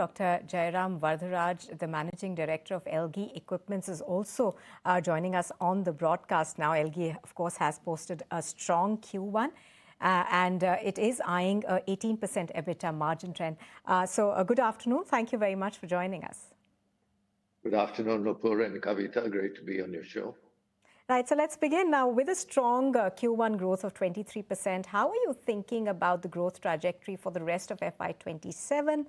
Dr. Jairam Vardharaj, the Managing Director of ELGi Equipments, is also joining us on the broadcast now. ELGi, of course, has posted a strong Q1. And it is eyeing a 18% EBITDA margin trend. So good afternoon. Thank you very much for joining us. Good afternoon, Nupur and Kavita. Great to be on your show. Right, so let's begin now with a strong Q1 growth of 23%. How are you thinking about the growth trajectory for the rest of FY27?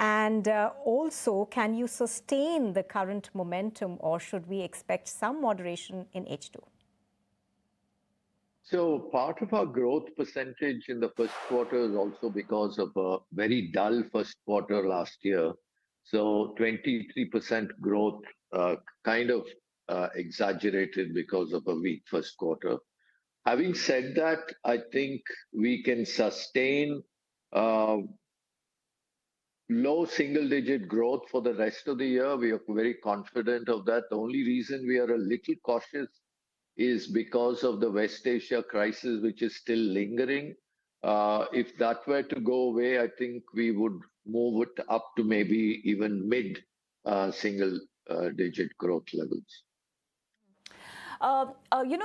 And also, can you sustain the current momentum, or should we expect some moderation in H2? So part of our growth percentage in the first quarter is also because of a very dull first quarter last year. So 23% growth kind of exaggerated because of a weak first quarter. Having said that, I think we can sustain low single-digit growth for the rest of the year. We are very confident of that. The only reason we are a little cautious is because of the West Asia crisis, which is still lingering. If that were to go away, I think we would move it up to maybe even mid single-digit growth levels.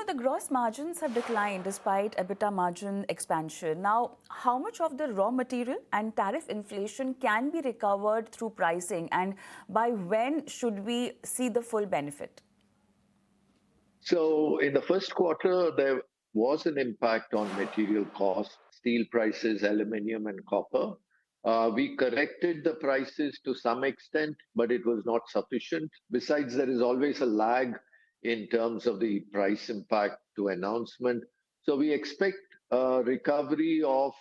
The gross margins have declined despite EBITDA margin expansion. Now, how much of the raw material and tariff inflation can be recovered through pricing, and by when should we see the full benefit? So in the first quarter, there was an impact on material costs, steel prices, aluminium and copper. We corrected the prices to some extent, but it was not sufficient. Besides, there is always a lag in terms of the price impact to announcement. So we expect recovery of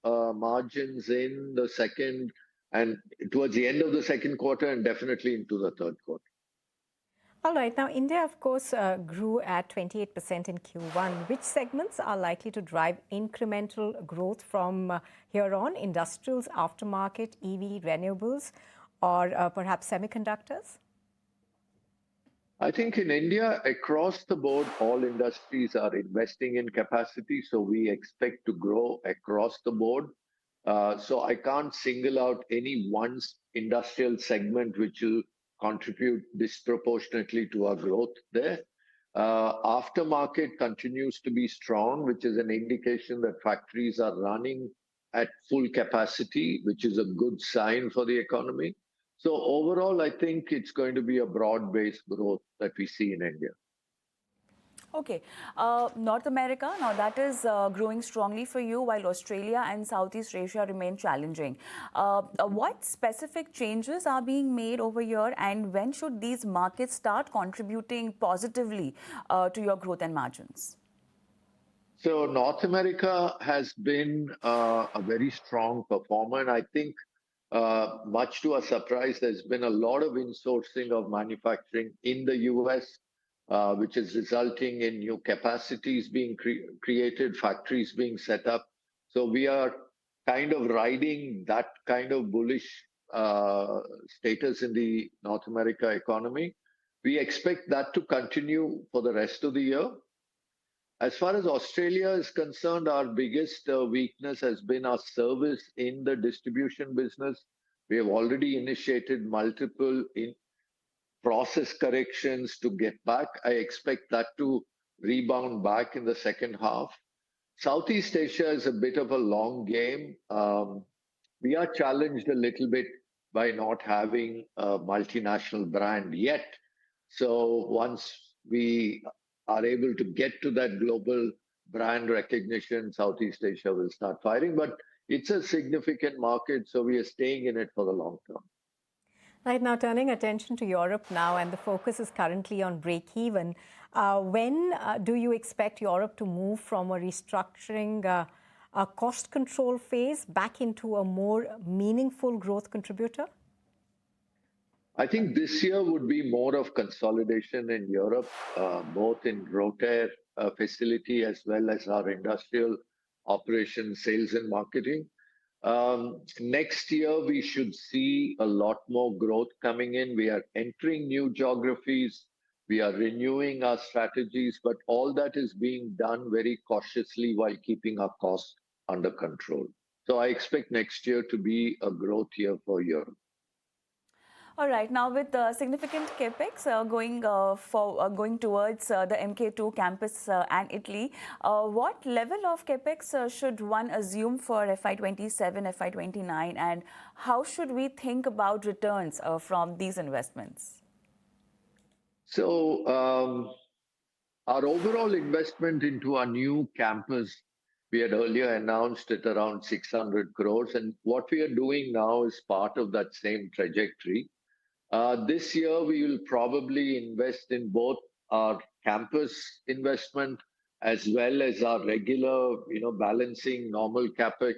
margins in the second and towards the end of the second quarter and definitely into the third quarter. All right. Now, India, of course, grew at 28% in Q1. Which segments are likely to drive incremental growth from here on? Industrials, aftermarket, EV, renewables, or perhaps semiconductors? I think in India, across the board, all industries are investing in capacity. So we expect to grow across the board. So I can't single out any one industrial segment which will contribute disproportionately to our growth there. Aftermarket continues to be strong, which is an indication that factories are running at full capacity, which is a good sign for the economy. So overall, I think it's going to be a broad-based growth that we see in India. Okay. North America, now that is growing strongly for you, while Australia and Southeast Asia remain challenging. What specific changes are being made over here, and when should these markets start contributing positively to your growth and margins? So North America has been a very strong performer. And I think much to our surprise, there's been a lot of insourcing of manufacturing in the US, which is resulting in new capacities being created, factories being set up. So we are kind of riding that kind of bullish status in the North America economy. We expect that to continue for the rest of the year. As far as Australia is concerned, our biggest weakness has been our service in the distribution business. We have already initiated multiple process corrections to get back. I expect that to rebound back in the second half. Southeast Asia is a bit of a long game. We are challenged a little bit by not having a multinational brand yet. So once we are able to get to that global brand recognition, Southeast Asia will start firing. But it's a significant market, so we are staying in it for the long term. Right, now turning attention to Europe now, and the focus is currently on break-even. When do you expect Europe to move from a restructuring a cost control phase back into a more meaningful growth contributor? I think this year would be more of consolidation in Europe, both in Rotair facility as well as our industrial operations, sales and marketing. Next year, we should see a lot more growth coming in. We are entering new geographies. We are renewing our strategies, but all that is being done very cautiously while keeping our costs under control. So I expect next year to be a growth year for Europe. All right. Now, with significant capex going towards the MK2 campus and Italy, what level of capex should one assume for FY27, FY29, and how should we think about returns from these investments? So, our overall investment into our new campus, we had earlier announced it around 600 crores, and what we are doing now is part of that same trajectory. This year, we will probably invest in both our campus investment as well as our regular, balancing normal capex.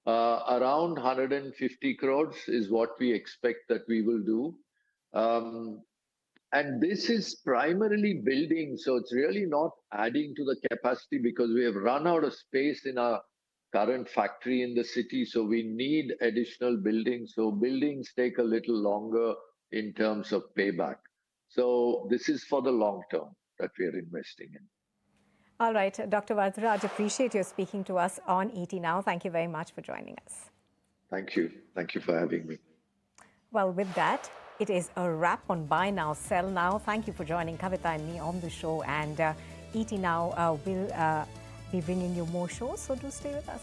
Around 150 crores is what we expect that we will do. And this is primarily building, so it's really not adding to the capacity because we have run out of space in our current factory in the city, so we need additional buildings. So buildings take a little longer in terms of payback. So this is for the long term that we are investing in. All right, Dr. Vardharaj, appreciate your speaking to us on ET Now. Thank you very much for joining us. Thank you. Thank you for having me. Well, with that, it is a wrap on Buy Now, Sell Now. Thank you for joining Kavita and me on the show. And ET Now will be bringing you more shows, so do stay with us.